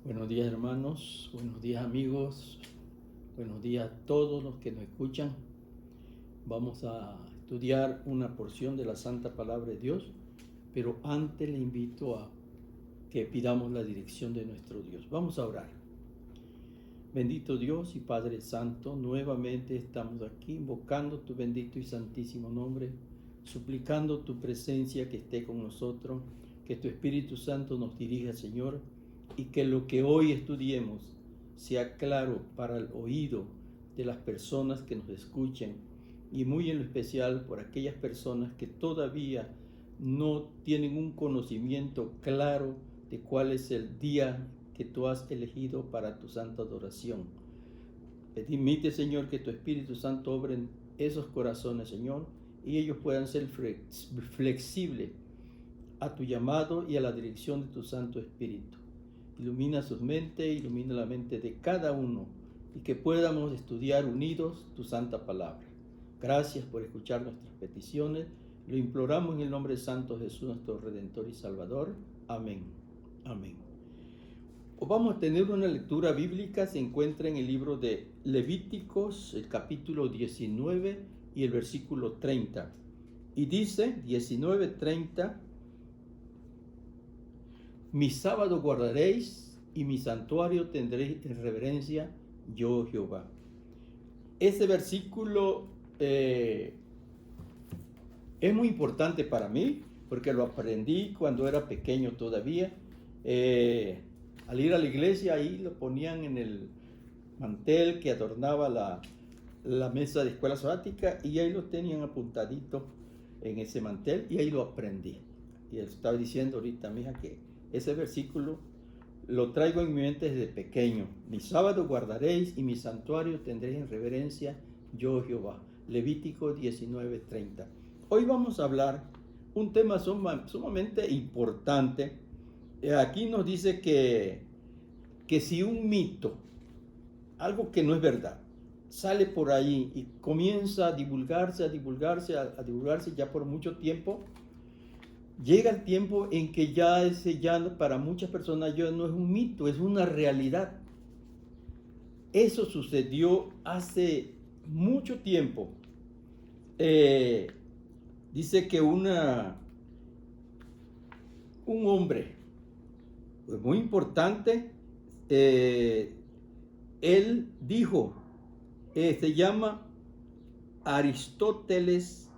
Buenos días hermanos, buenos días amigos, buenos días a todos los que nos escuchan. Vamos a estudiar una porción de la Santa Palabra de Dios, pero antes le invito a que pidamos la dirección de nuestro Dios. Vamos a orar. Bendito Dios y Padre Santo, nuevamente estamos aquí invocando tu bendito y santísimo nombre, suplicando tu presencia que esté con nosotros, que tu Espíritu Santo nos dirija, Señor, y que lo que hoy estudiemos sea claro para el oído de las personas que nos escuchen, y muy en lo especial por aquellas personas que todavía no tienen un conocimiento claro de cuál es el día que tú has elegido para tu santa adoración. Permite, Señor, que tu Espíritu Santo obre en esos corazones, Señor, y ellos puedan ser flexibles a tu llamado y a la dirección de tu Santo Espíritu. Ilumina sus mentes, ilumina la mente de cada uno, y que podamos estudiar unidos tu santa palabra. Gracias por escuchar nuestras peticiones. Lo imploramos en el nombre santo de Jesús, nuestro Redentor y Salvador. Amén. Amén. Vamos a tener una lectura bíblica. Se encuentra en el libro de Levíticos, el capítulo 19 y el versículo 30. Y dice, 19:30, mi sábado guardaréis y mi santuario tendréis en reverencia, yo Jehová. Ese versículo es muy importante para mí porque lo aprendí cuando era pequeño todavía. Al ir a la iglesia, ahí lo ponían en el mantel que adornaba la mesa de escuela sabática, y ahí lo tenían apuntadito en ese mantel, y ahí lo aprendí. Y él estaba diciendo ahorita, mija, que ese versículo lo traigo en mi mente desde pequeño. Mi sábado guardaréis y mi santuario tendréis en reverencia, yo Jehová. Levítico 19:30. Hoy vamos a hablar un tema sumamente importante. Aquí nos dice que si un mito, algo que no es verdad, sale por ahí y comienza a divulgarse ya por mucho tiempo, llega el tiempo en que ya para muchas personas ya no es un mito, es una realidad. Eso sucedió hace mucho tiempo. Dice que un hombre muy importante, él dijo, se llama Aristóteles,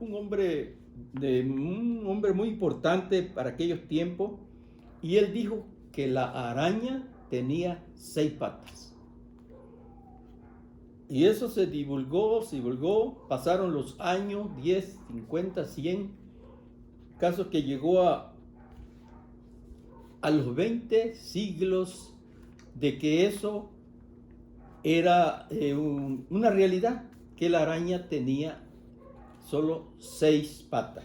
un hombre muy importante para aquellos tiempos, y él dijo que la araña tenía 6 patas. Y eso se divulgó, pasaron los años, 10, 50, 100, caso que llegó a los 20 siglos de que eso era una realidad, que la araña tenía solo 6 patas.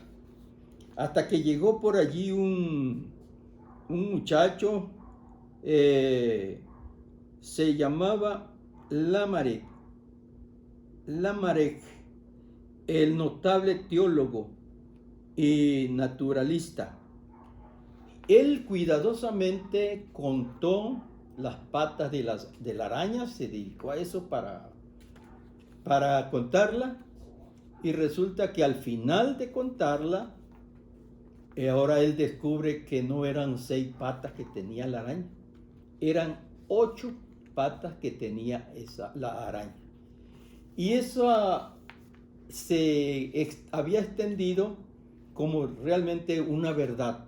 Hasta que llegó por allí un muchacho, se llamaba Lamarck, el notable teólogo y naturalista. Él cuidadosamente contó las patas de la araña, se dedicó a eso para contarla, y resulta que al final de contarla, ahora él descubre que no eran 6 patas que tenía la araña, eran 8 patas que tenía la araña. Y eso se había extendido como realmente una verdad.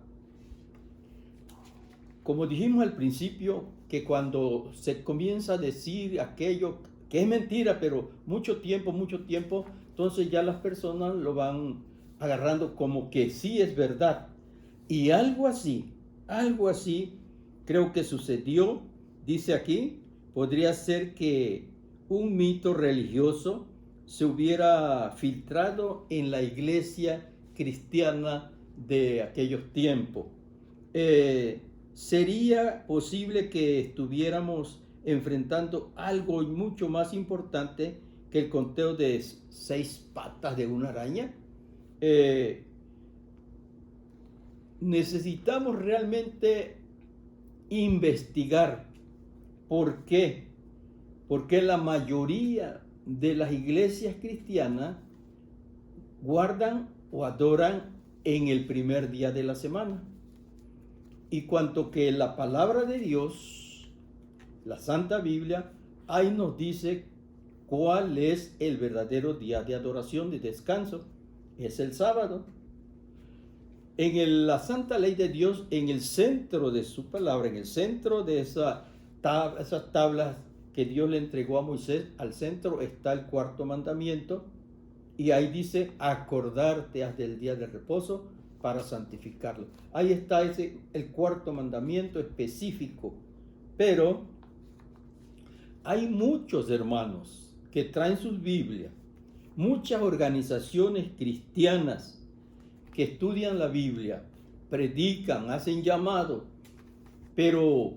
Como dijimos al principio, que cuando se comienza a decir aquello que es mentira, pero mucho tiempo, entonces ya las personas lo van agarrando como que sí es verdad. Y algo así creo que sucedió. Dice aquí, podría ser que un mito religioso se hubiera filtrado en la iglesia cristiana de aquellos tiempos. Sería posible que estuviéramos enfrentando algo mucho más importante que el conteo de 6 patas de una araña. necesitamos realmente investigar por qué. Porque la mayoría de las iglesias cristianas guardan o adoran en el primer día de la semana. Y cuanto que la palabra de Dios, la Santa Biblia, ahí nos dice cuál es el verdadero día de adoración, de descanso. Es el sábado. En la Santa Ley de Dios, en el centro de su palabra, en el centro de esas tablas que Dios le entregó a Moisés, al centro está el cuarto mandamiento, y ahí dice: acordarte has del día de reposo para santificarlo. Ahí está el cuarto mandamiento específico. Pero hay muchos hermanos que traen sus Biblias, muchas organizaciones cristianas que estudian la Biblia, predican, hacen llamado, pero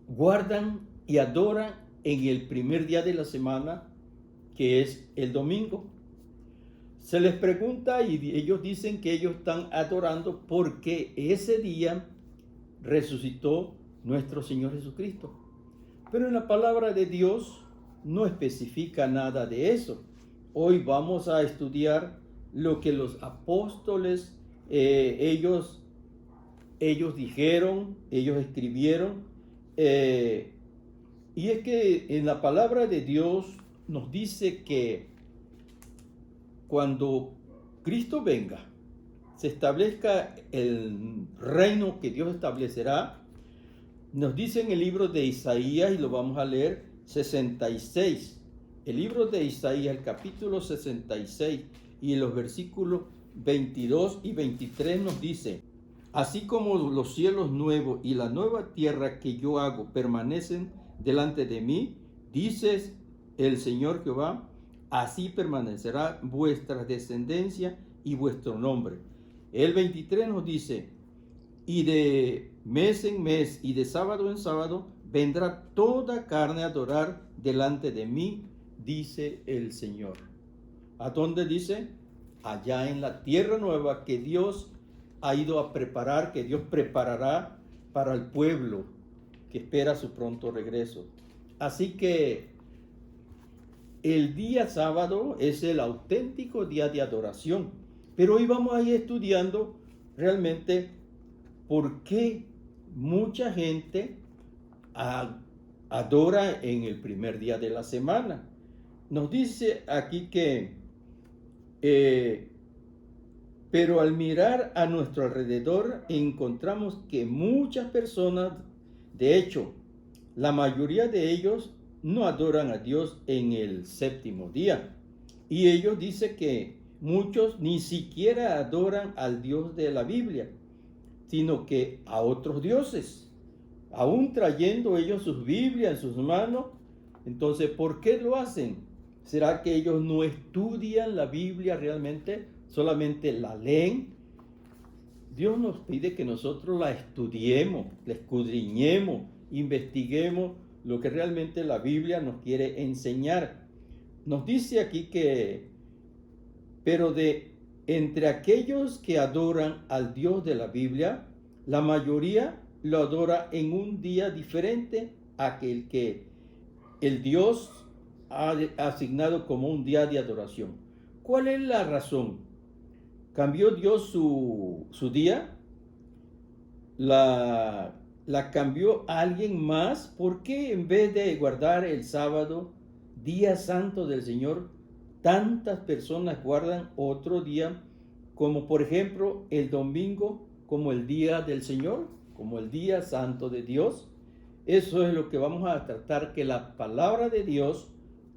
guardan y adoran en el primer día de la semana, que es el domingo. Se les pregunta y ellos dicen que ellos están adorando porque ese día resucitó nuestro Señor Jesucristo. Pero en la palabra de Dios no especifica nada de eso. Hoy vamos a estudiar lo que los apóstoles, ellos dijeron, ellos escribieron. Y es que en la palabra de Dios nos dice que cuando Cristo venga, se establezca el reino que Dios establecerá, nos dice en el libro de Isaías, y lo vamos a leer, 66. El libro de Isaías, el capítulo 66, y en los versículos 22 y 23 nos dice: así como los cielos nuevos y la nueva tierra que yo hago permanecen delante de mí, dices el Señor Jehová, así permanecerá vuestra descendencia y vuestro nombre. El 23 nos dice: y de mes en mes y de sábado en sábado vendrá toda carne a adorar delante de mí, dice el Señor. ¿A dónde dice? Allá en la tierra nueva que Dios ha ido a preparar, que Dios preparará para el pueblo que espera su pronto regreso. Así que el día sábado es el auténtico día de adoración. Pero hoy vamos a ir estudiando realmente por qué mucha gente adora en el primer día de la semana. Nos dice aquí que pero al mirar a nuestro alrededor encontramos que muchas personas, de hecho, la mayoría de ellos no adoran a Dios en el séptimo día. Y ellos dicen que muchos ni siquiera adoran al Dios de la Biblia, sino que a otros dioses, aún trayendo ellos sus Biblias en sus manos. Entonces, ¿por qué lo hacen? ¿Será que ellos no estudian la Biblia realmente? Solamente la leen. Dios nos pide que nosotros la estudiemos, la escudriñemos, investiguemos lo que realmente la Biblia nos quiere enseñar. Nos dice aquí que, pero entre aquellos que adoran al Dios de la Biblia, la mayoría lo adora en un día diferente a aquel que el Dios ha asignado como un día de adoración. ¿Cuál es la razón? ¿Cambió Dios su día? ¿La cambió alguien más? ¿Por qué en vez de guardar el sábado, día santo del Señor, tantas personas guardan otro día, como por ejemplo el domingo, como el día del Señor, como el día santo de Dios? Eso es lo que vamos a tratar, que la palabra de Dios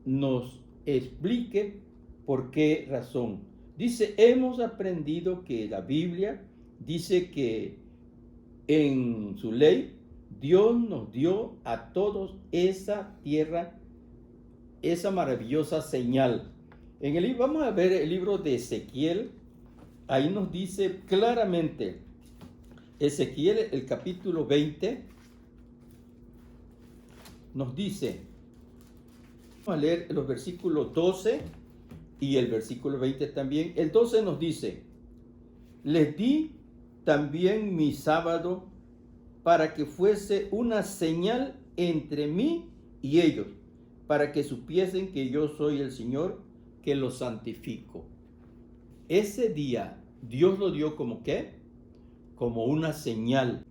nos explique por qué razón. Dice, hemos aprendido que la Biblia dice que en su ley Dios nos dio a todos esa tierra, esa maravillosa señal. Vamos a ver el libro de Ezequiel. Ahí nos dice claramente, Ezequiel, el capítulo 20, nos dice, vamos a leer los versículos 12 y el versículo 20 también. El 12 nos dice, les di también mi sábado para que fuese una señal entre mí y ellos, para que supiesen que yo soy el Señor que los santifico. Ese día Dios lo dio como ¿qué? Como una señal.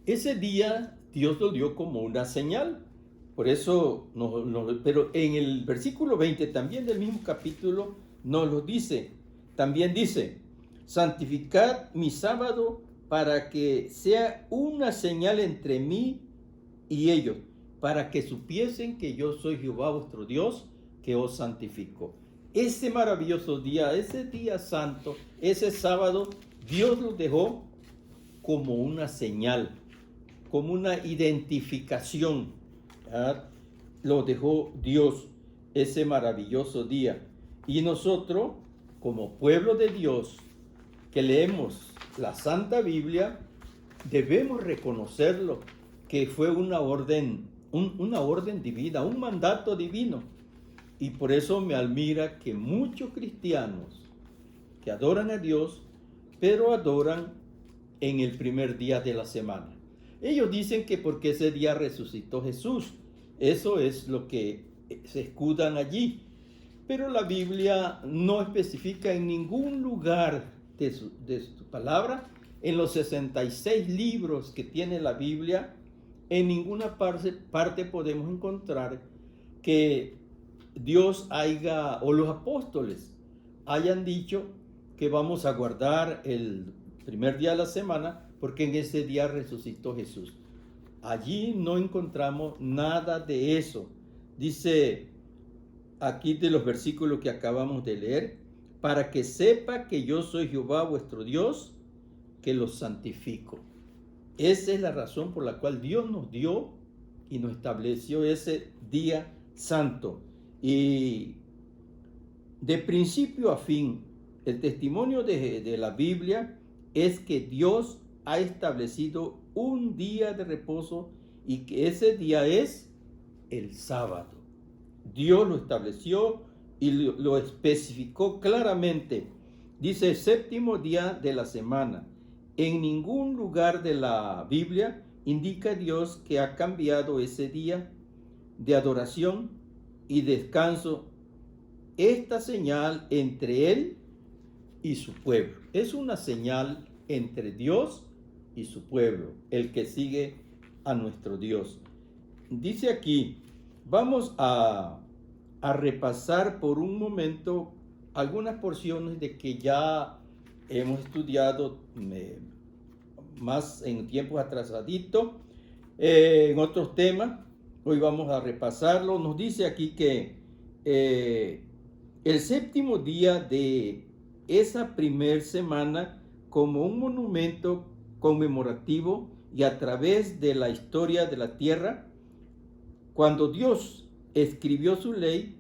Ese día Dios lo dio como una señal. Por eso, pero en el versículo 20 también del mismo capítulo nos lo dice. También dice, santificad mi sábado para que sea una señal entre mí y ellos, para que supiesen que yo soy Jehová vuestro Dios, que os santifico. Ese maravilloso día, ese día santo, ese sábado, Dios lo dejó como una señal, como una identificación. ¿Verdad? Lo dejó Dios ese maravilloso día. Y nosotros, como pueblo de Dios, que leemos la Santa Biblia, debemos reconocerlo, que fue una orden divina, un mandato divino. Y por eso me admira que muchos cristianos que adoran a Dios, pero adoran en el primer día de la semana. Ellos dicen que porque ese día resucitó Jesús. Eso es lo que se escudan allí. Pero la Biblia no especifica en ningún lugar de su palabra, en los 66 libros que tiene la Biblia, en ninguna parte podemos encontrar que Dios o los apóstoles hayan dicho que vamos a guardar el primer día de la semana porque en ese día resucitó Jesús. Allí no encontramos nada de eso. Dice aquí de los versículos que acabamos de leer, para que sepa que yo soy Jehová vuestro Dios, que los santifico. Esa es la razón por la cual Dios nos dio y nos estableció ese día santo. Y de principio a fin, el testimonio de la Biblia es que Dios ha establecido un día de reposo y que ese día es el sábado. Dios lo estableció y lo especificó claramente. Dice séptimo día de la semana. En ningún lugar de la Biblia indica Dios que ha cambiado ese día de adoración y descanso. Esta señal entre Él y su pueblo. Es una señal entre Dios y su pueblo, el que sigue a nuestro Dios. Dice aquí, vamos a repasar por un momento algunas porciones de que ya hemos estudiado más en tiempos atrasaditos, en otros temas. Hoy vamos a repasarlo. Nos dice aquí que el séptimo día de esa primer semana, como un monumento conmemorativo y a través de la historia de la tierra, cuando Dios escribió su ley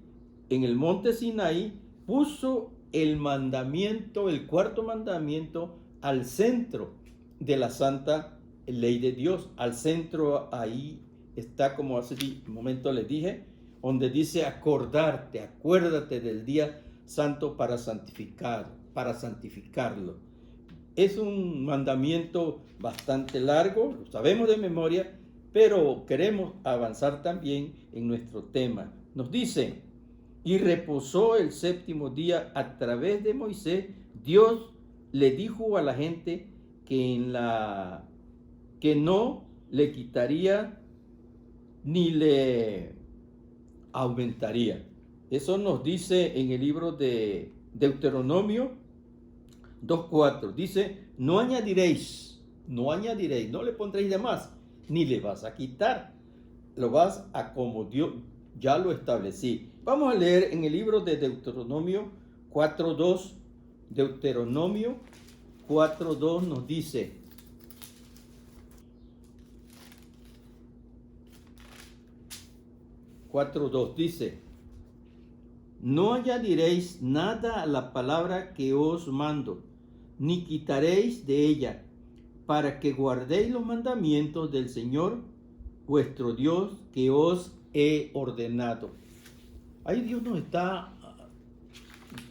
en el monte Sinaí, puso el mandamiento, el cuarto mandamiento, al centro de la santa ley de Dios. Al centro ahí está, como hace un momento les dije, donde dice acordarte, acuérdate del día santo para santificarlo. Es un mandamiento bastante largo, lo sabemos de memoria, pero queremos avanzar también en nuestro tema. Nos dice, y reposó el séptimo día a través de Moisés. Dios le dijo a la gente que no le quitaría ni le aumentaría. Eso nos dice en el libro de Deuteronomio 2:4. Dice, no añadiréis, no le pondréis de más, ni le vas a quitar. Lo vas a como Dios ya lo establecí. Vamos a leer en el libro de Deuteronomio 4:2. Deuteronomio 4:2 nos dice, no añadiréis nada a la palabra que os mando, ni quitaréis de ella, para que guardéis los mandamientos del Señor vuestro Dios que os he ordenado. Ahí Dios nos está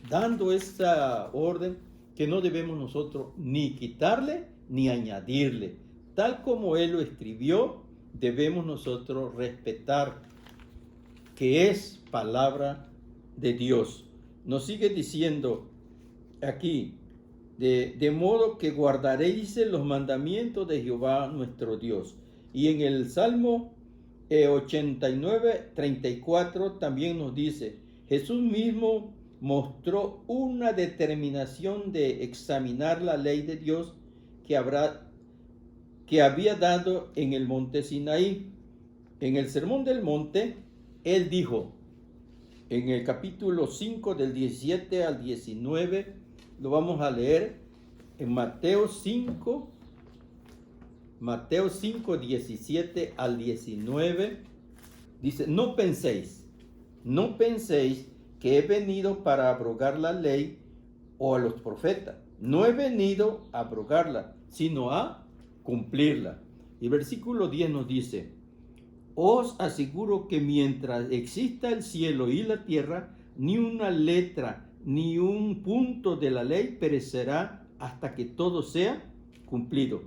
dando esta orden que no debemos nosotros ni quitarle ni añadirle. Tal como Él lo escribió, debemos nosotros respetar que es palabra de Dios. Nos sigue diciendo aquí, de modo que guardaréis los mandamientos de Jehová nuestro Dios. Y en el Salmo 89, 34 también nos dice, Jesús mismo mostró una determinación de examinar la ley de Dios que había dado en el monte Sinaí. En el Sermón del Monte, Él dijo, en el capítulo 5 del 17 al 19, lo vamos a leer en Mateo 5, 17 al 19, dice, no penséis que he venido para abrogar la ley o a los profetas. No he venido a abrogarla, sino a cumplirla. Y el versículo 10 nos dice, os aseguro que mientras exista el cielo y la tierra, ni una letra, ni un punto de la ley perecerá hasta que todo sea cumplido.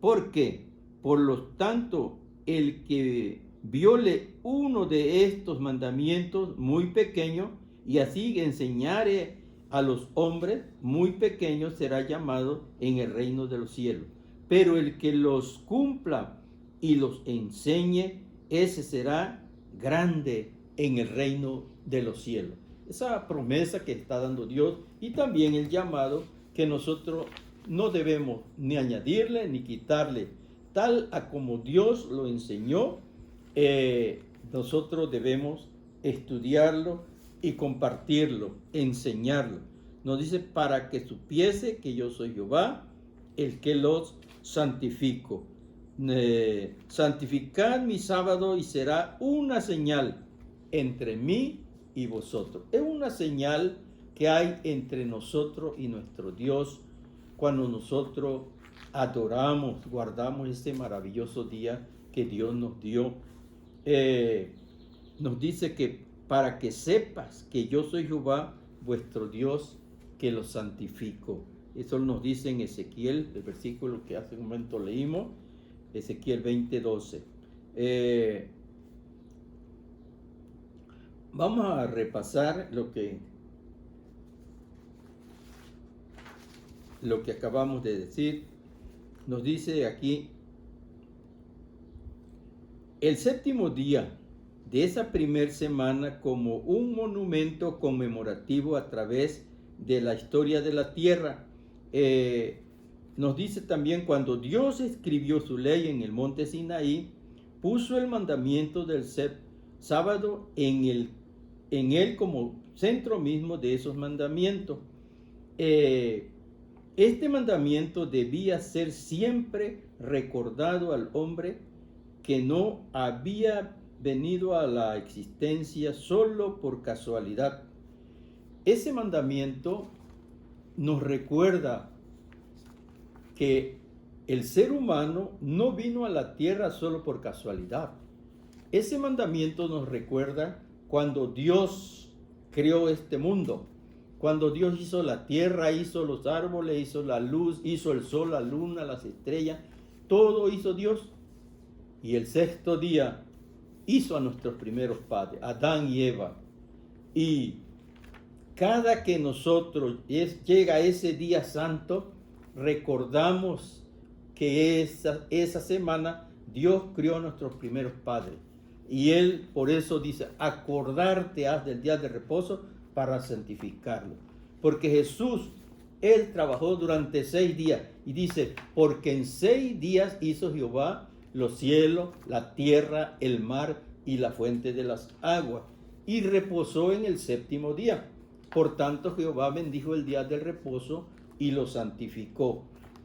Porque, por lo tanto, el que viole uno de estos mandamientos muy pequeño y así enseñare a los hombres muy pequeños será llamado en el reino de los cielos. Pero el que los cumpla y los enseñe, ese será grande en el reino de los cielos. Esa promesa que está dando Dios y también el llamado que nosotros no debemos ni añadirle ni quitarle, tal a como Dios lo enseñó. Nosotros debemos estudiarlo y compartirlo, enseñarlo. Nos dice, para que supiese que yo soy Jehová, el que los santifico. Santificad mi sábado y será una señal entre mí y vosotros. Es una señal que hay entre nosotros y nuestro Dios cuando nosotros adoramos, guardamos este maravilloso día que Dios nos dio. Nos dice que para que sepas que yo soy Jehová, vuestro Dios, que lo santifico. Eso nos dice en Ezequiel, el versículo que hace un momento leímos, Ezequiel 20:12. Vamos a repasar lo que acabamos de decir. Nos dice aquí, el séptimo día de esa primer semana como un monumento conmemorativo a través de la historia de la tierra. Nos dice también, cuando Dios escribió su ley en el monte Sinaí, puso el mandamiento del sábado en él como centro mismo de esos mandamientos. Este mandamiento debía ser siempre recordado al hombre que no había venido a la existencia solo por casualidad. Ese mandamiento nos recuerda que el ser humano no vino a la tierra solo por casualidad. Ese mandamiento nos recuerda cuando Dios creó este mundo, cuando Dios hizo la tierra, hizo los árboles, hizo la luz, hizo el sol, la luna, las estrellas, todo hizo Dios. Y el sexto día hizo a nuestros primeros padres, Adán y Eva. Y cada que nosotros llega ese día santo, recordamos que esa semana Dios crió a nuestros primeros padres. Y Él por eso dice, acordarte has del día de reposo para santificarlo. Porque Jesús, Él trabajó durante 6 días. Y dice, porque en 6 días hizo Jehová los cielos, la tierra, el mar y la fuente de las aguas. Y reposó en el séptimo día. Por tanto, Jehová bendijo el día del reposo y lo santificó.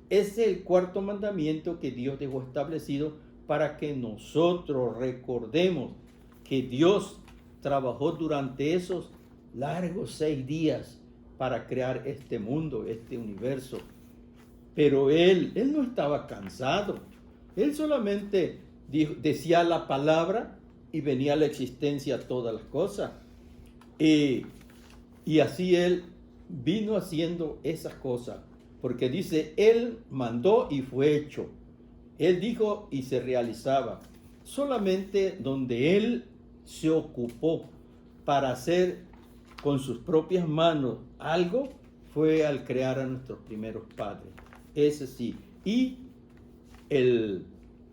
Ese es el cuarto mandamiento que Dios dejó establecido para que nosotros recordemos que Dios trabajó durante esos largos 6 días para crear este mundo, este universo. Pero Él no estaba cansado. Él solamente decía la palabra y venía a la existencia todas las cosas. Y así Él vino haciendo esas cosas, porque dice, Él mandó y fue hecho. Él dijo y se realizaba. Solamente donde Él se ocupó para hacer con sus propias manos algo, fue al crear a nuestros primeros padres. Ese sí. Y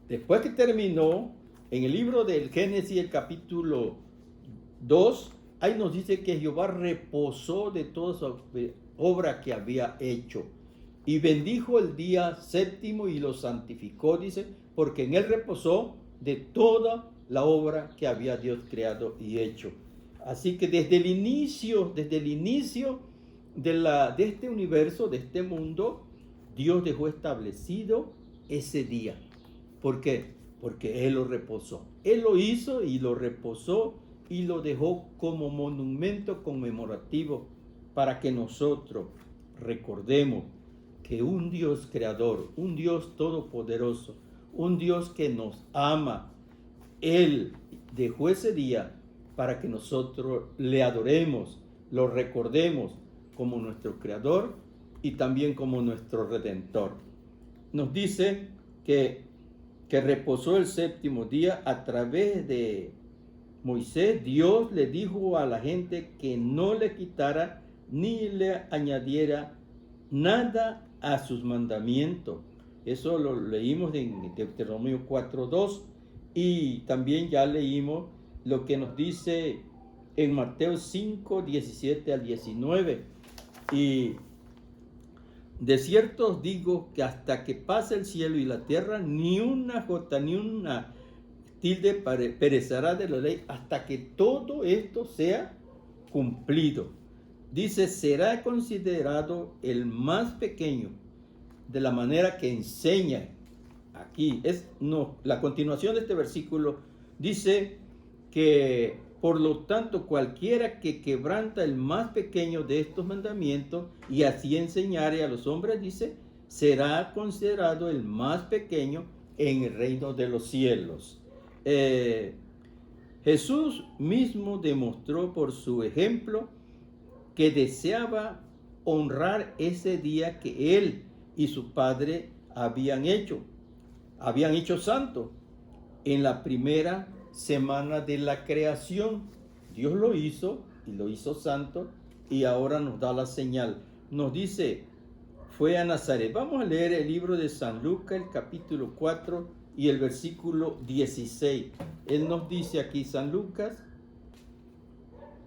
después que terminó, en el libro del Génesis, el capítulo 2, ahí nos dice que Jehová reposó de toda su obra que había hecho. Y bendijo el día séptimo y lo santificó, dice, porque en él reposó de toda la obra que había Dios creado y hecho. Así que desde el inicio de este universo, de este mundo, Dios dejó establecido ese día. ¿Por qué? Porque Él lo reposó. Él lo hizo y lo reposó y lo dejó como monumento conmemorativo para que nosotros recordemos que un Dios creador, un Dios todopoderoso, un Dios que nos ama, Él dejó ese día para que nosotros le adoremos, lo recordemos como nuestro creador y también como nuestro redentor. Nos dice que reposó el séptimo día. A través de Moisés, Dios le dijo a la gente que no le quitara ni le añadiera nada a sus mandamientos. Eso lo leímos en Deuteronomio 4:2 y también ya leímos lo que nos dice en Mateo 5:17 al 19. Y de cierto os digo que hasta que pase el cielo y la tierra, ni una jota, ni una tilde perecerá de la ley hasta que todo esto sea cumplido. Dice, será considerado el más pequeño de la manera que enseña. Aquí la continuación de este versículo dice que por lo tanto cualquiera que quebranta el más pequeño de estos mandamientos y así enseñare a los hombres, dice, será considerado el más pequeño en el reino de los cielos. Jesús mismo demostró por su ejemplo que deseaba honrar ese día que él y su Padre habían hecho santo en la primera semana de la creación. Dios lo hizo y lo hizo santo y ahora nos da la señal. Nos dice, fue a Nazaret. Vamos a leer el libro de San Lucas, el capítulo 4 y el versículo 16. Él nos dice aquí, San Lucas,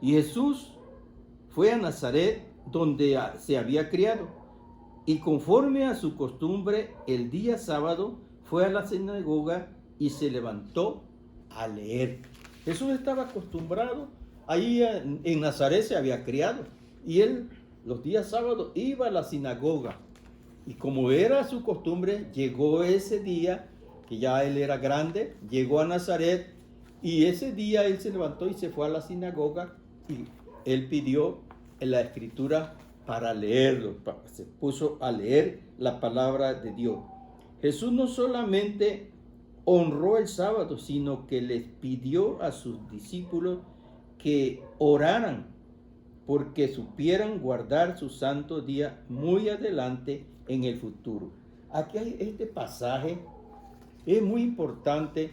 y Jesús fue a Nazaret, donde se había criado, y conforme a su costumbre, el día sábado fue a la sinagoga y se levantó a leer. Jesús estaba acostumbrado, ahí en Nazaret se había criado, y él los días sábados iba a la sinagoga, y como era su costumbre, llegó ese día, que ya él era grande, llegó a Nazaret, y ese día él se levantó y se fue a la sinagoga, y él pidió la escritura para leerlo, se puso a leer la palabra de Dios. Jesús no solamente honró el sábado, sino que les pidió a sus discípulos que oraran porque supieran guardar su santo día muy adelante en el futuro. Aquí hay este pasaje, es muy importante.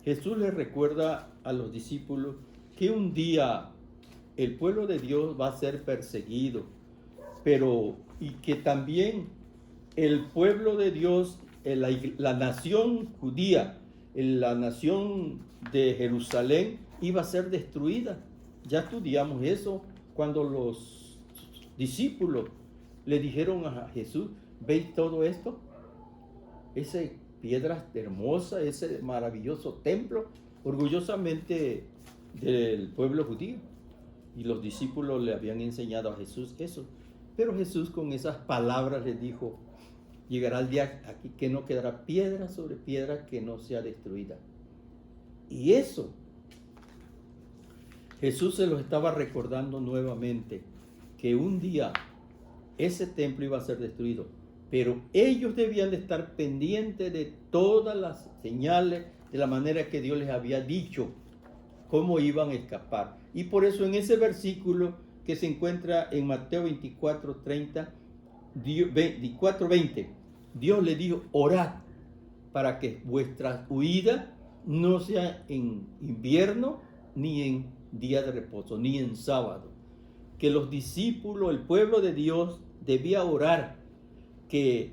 Jesús les recuerda a los discípulos que un día el pueblo de Dios va a ser perseguido, y que también el pueblo de Dios, la nación judía, la nación de Jerusalén iba a ser destruida. Ya estudiamos eso cuando los discípulos le dijeron a Jesús, ¿veis todo esto? Esa piedra hermosa, ese maravilloso templo, orgullosamente del pueblo judío. Y los discípulos le habían enseñado a Jesús eso. Pero Jesús con esas palabras les dijo, llegará el día aquí que no quedará piedra sobre piedra que no sea destruida. Y eso Jesús se los estaba recordando nuevamente, que un día ese templo iba a ser destruido, pero ellos debían de estar pendientes de todas las señales, de la manera que Dios les había dicho, cómo iban a escapar. Y por eso en ese versículo que se encuentra en Mateo 24:20. Dios le dijo, orad para que vuestra huida no sea en invierno, ni en día de reposo, ni en sábado. Que los discípulos, el pueblo de Dios, debía orar que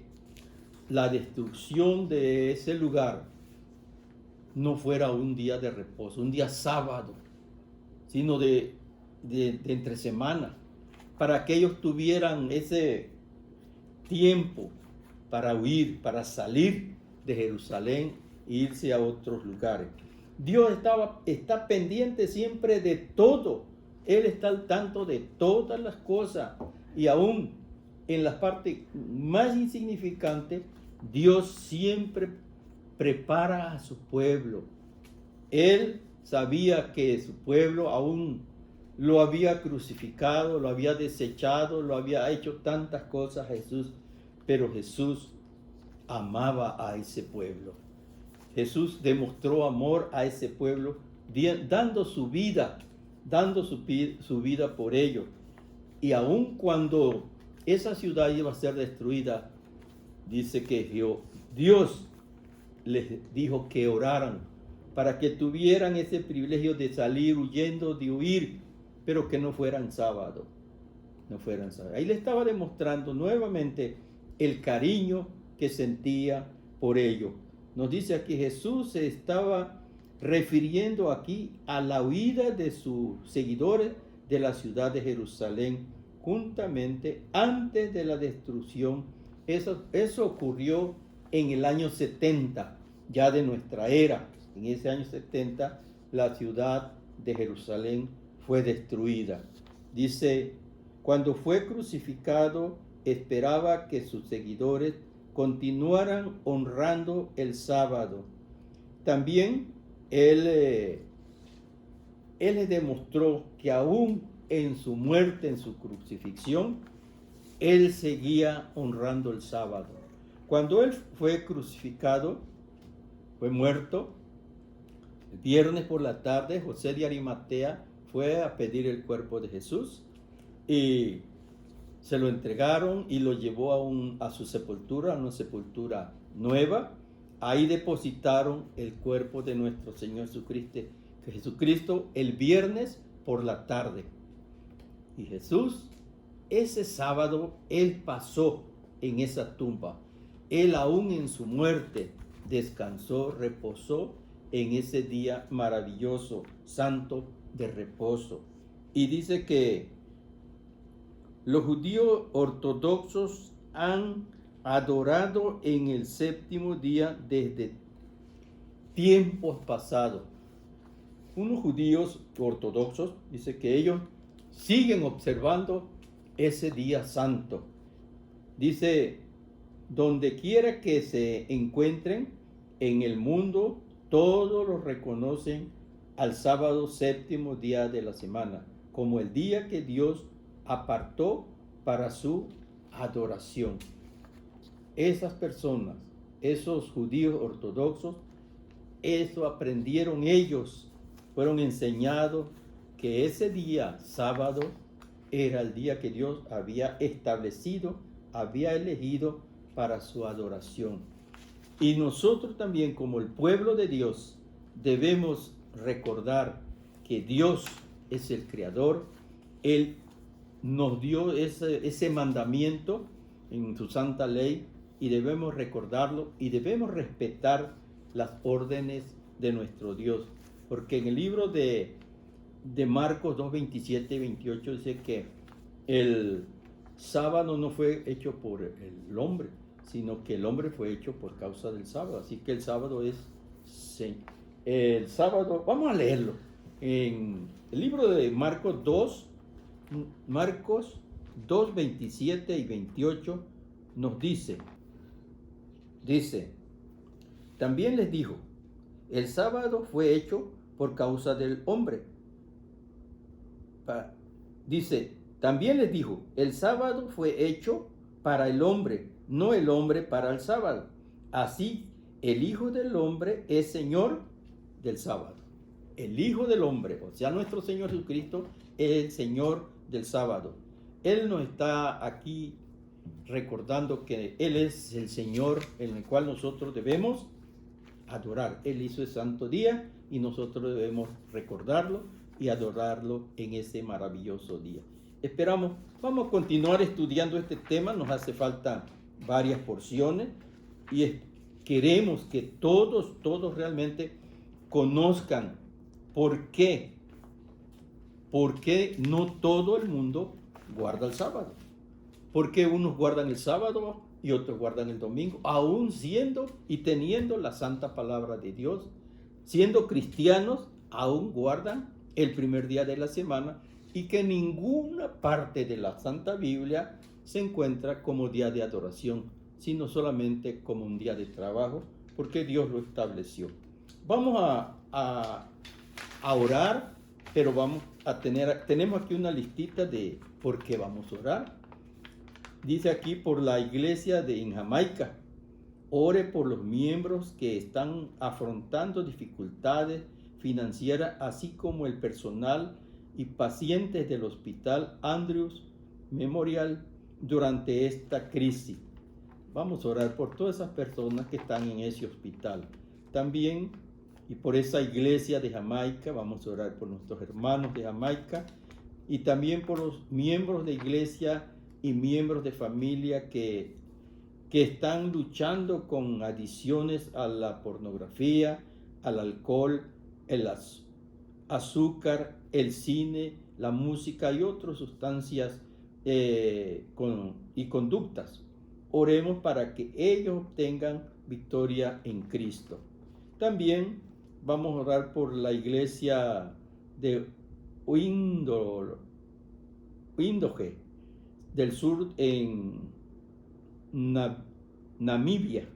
la destrucción de ese lugar no fuera un día de reposo, un día sábado, sino de entre semana, para que ellos tuvieran ese tiempo para huir, para salir de Jerusalén e irse a otros lugares. Dios está pendiente siempre de todo. Él está al tanto de todas las cosas, y aún en las partes más insignificantes, Dios siempre prepara a su pueblo. Él sabía que su pueblo aún lo había crucificado, lo había desechado, lo había hecho tantas cosas Jesús, pero Jesús amaba a ese pueblo. Jesús demostró amor a ese pueblo, dando su vida por ellos. Y aun cuando esa ciudad iba a ser destruida, dice que Dios les dijo que oraran para que tuvieran ese privilegio de salir huyendo, de huir, pero que no fueran sábado. Ahí le estaba demostrando nuevamente el cariño que sentía por ellos. Nos dice aquí, Jesús se estaba refiriendo aquí a la huida de sus seguidores de la ciudad de Jerusalén, juntamente antes de la destrucción. Eso ocurrió en el año 70, ya de nuestra era. En ese año 70, la ciudad de Jerusalén fue destruida. Dice, cuando fue crucificado, esperaba que sus seguidores continuaran honrando el sábado. También él les demostró que aún en su muerte, en su crucifixión, él seguía honrando el sábado. Cuando él fue crucificado, fue muerto, el viernes por la tarde, José de Arimatea fue a pedir el cuerpo de Jesús y se lo entregaron y lo llevó a su sepultura, a una sepultura nueva. Ahí depositaron el cuerpo de nuestro Señor Jesucristo el viernes por la tarde. Y Jesús, ese sábado, él pasó en esa tumba. Él aún en su muerte descansó, reposó en ese día maravilloso, santo de reposo. Y dice que los judíos ortodoxos han adorado en el séptimo día desde tiempos pasados. Unos judíos ortodoxos, dice que ellos siguen observando ese día santo. Dice, donde quiera que se encuentren en el mundo, todos los reconocen al sábado séptimo día de la semana, como el día que Dios apartó para su adoración. Esas personas, esos judíos ortodoxos, eso aprendieron ellos, fueron enseñados que ese día sábado era el día que Dios había establecido, había elegido para su adoración. Y nosotros también, como el pueblo de Dios, debemos recordar que Dios es el creador. Él nos dio ese mandamiento en su santa ley y debemos recordarlo y debemos respetar las órdenes de nuestro Dios. Porque en el libro de Marcos 2, 27 y 28 dice que el sábado no fue hecho por el hombre, sino que el hombre fue hecho por causa del sábado. Así que el sábado el sábado, vamos a leerlo. En el libro de Marcos 2, 27 y 28 nos dice, también les dijo, el sábado fue hecho por causa del hombre. También les dijo, el sábado fue hecho para el hombre, no el hombre para el sábado. Así, el Hijo del Hombre es Señor del sábado. El Hijo del Hombre, o sea, nuestro Señor Jesucristo, es el Señor del sábado. Él nos está aquí recordando que Él es el Señor en el cual nosotros debemos adorar. Él hizo el santo día y nosotros debemos recordarlo y adorarlo en ese maravilloso día. Esperamos, vamos a continuar estudiando este tema, nos hace falta varias porciones y queremos que todos realmente conozcan por qué no todo el mundo guarda el sábado. ¿Por qué unos guardan el sábado y otros guardan el domingo? Aún siendo y teniendo la santa palabra de Dios, siendo cristianos, aún guardan el primer día de la semana y que ninguna parte de la Santa Biblia se encuentra como día de adoración, sino solamente como un día de trabajo, porque Dios lo estableció. Vamos a orar, pero tenemos aquí una listita de por qué vamos a orar. Dice aquí por la iglesia en Jamaica. Ore por los miembros que están afrontando dificultades financieras, así como el personal y pacientes del Hospital Andrews Memorial durante esta crisis. Vamos a orar por todas esas personas que están en ese hospital. También, y por esa iglesia de Jamaica, vamos a orar por nuestros hermanos de Jamaica y también por los miembros de iglesia y miembros de familia que están luchando con adicciones a la pornografía, al alcohol, el azúcar, el cine, la música y otras sustancias y conductas. Oremos para que ellos obtengan victoria en Cristo. También vamos a orar por la iglesia de Windhoek del sur en Namibia,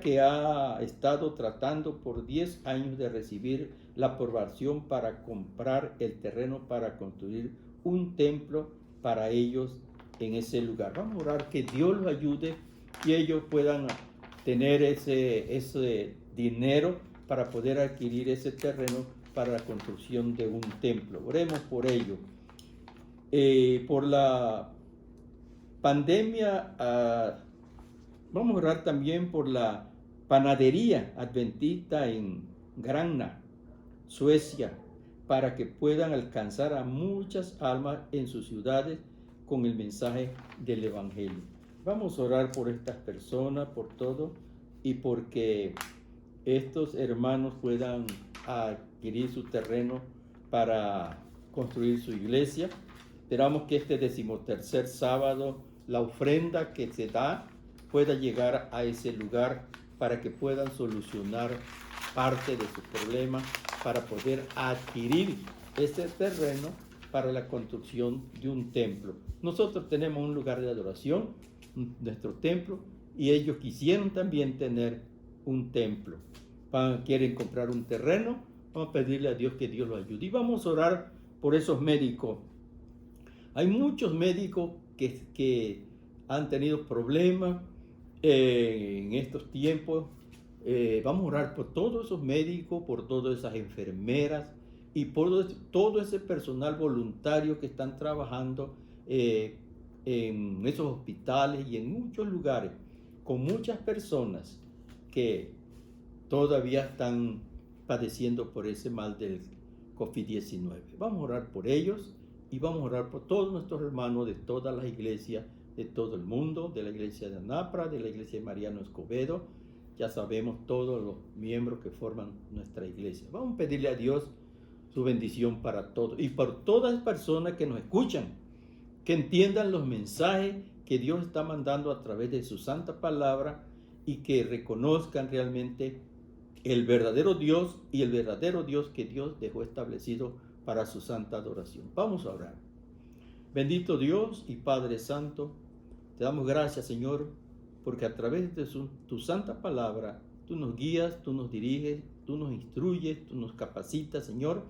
que ha estado tratando por 10 años de recibir la aprobación para comprar el terreno para construir un templo para ellos en ese lugar. Vamos a orar que Dios los ayude y ellos puedan tener ese dinero para poder adquirir ese terreno para la construcción de un templo. Oremos por ello. Por la pandemia, vamos a orar también por la panadería adventista en Gränna, Suecia, para que puedan alcanzar a muchas almas en sus ciudades con el mensaje del Evangelio. Vamos a orar por estas personas, por todo, y porque estos hermanos puedan adquirir su terreno para construir su iglesia. Esperamos que este 13º sábado la ofrenda que se da pueda llegar a ese lugar para que puedan solucionar parte de su problema, para poder adquirir ese terreno para la construcción de un templo. Nosotros tenemos un lugar de adoración, nuestro templo, y ellos quisieron también tener un templo. Quieren comprar un terreno, vamos a pedirle a Dios que Dios los ayude. Y vamos a orar por esos médicos. Hay muchos médicos que han tenido problemas en estos tiempos. Vamos a orar por todos esos médicos, por todas esas enfermeras y por todo ese personal voluntario que están trabajando en esos hospitales y en muchos lugares, con muchas personas que todavía están padeciendo por ese mal del COVID-19. Vamos a orar por ellos y vamos a orar por todos nuestros hermanos de todas las iglesias de todo el mundo, de la iglesia de Anapra, de la iglesia de Mariano Escobedo. Ya sabemos todos los miembros que forman nuestra iglesia. Vamos a pedirle a Dios su bendición para todos y por todas las personas que nos escuchan, que entiendan los mensajes que Dios está mandando a través de su santa palabra y que reconozcan realmente el verdadero Dios y el verdadero Dios que Dios dejó establecido para su santa adoración. Vamos a orar. Bendito Dios y Padre Santo, te damos gracias, Señor, porque a través de tu santa palabra, tú nos guías, tú nos diriges, tú nos instruyes, tú nos capacitas, Señor,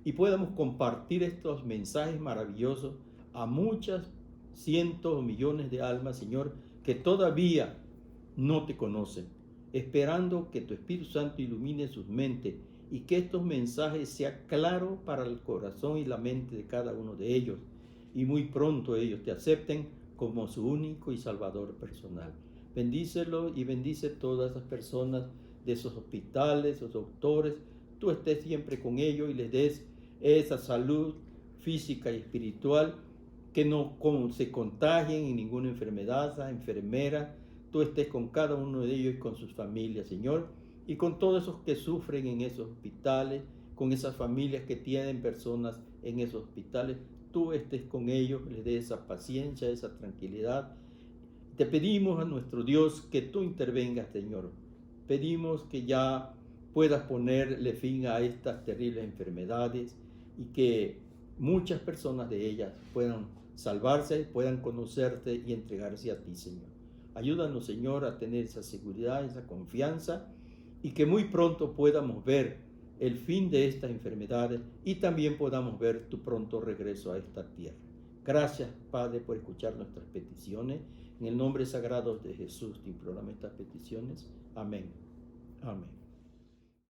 y podamos compartir estos mensajes maravillosos a muchas cientos o millones de almas, Señor, que todavía no te conocen, esperando que tu Espíritu Santo ilumine sus mentes y que estos mensajes sean claros para el corazón y la mente de cada uno de ellos, y muy pronto ellos te acepten como su único y salvador personal. Bendícelo y bendice todas esas personas de esos hospitales, esos doctores. Tú estés siempre con ellos y les des esa salud física y espiritual, que no se contagien en ninguna enfermedad, esas enfermeras. Tú estés con cada uno de ellos y con sus familias, Señor, y con todos esos que sufren en esos hospitales, con esas familias que tienen personas en esos hospitales. Tú estés con ellos, les des esa paciencia, esa tranquilidad. Te pedimos a nuestro Dios que tú intervengas, Señor. Pedimos que ya puedas ponerle fin a estas terribles enfermedades y que muchas personas de ellas puedan salvarse, puedan conocerte y entregarse a ti, Señor. Ayúdanos, Señor, a tener esa seguridad, esa confianza, y que muy pronto podamos ver el fin de estas enfermedades y también podamos ver tu pronto regreso a esta tierra. Gracias, Padre, por escuchar nuestras peticiones. En el nombre sagrado de Jesús te imploramos estas peticiones. Amén. Amén.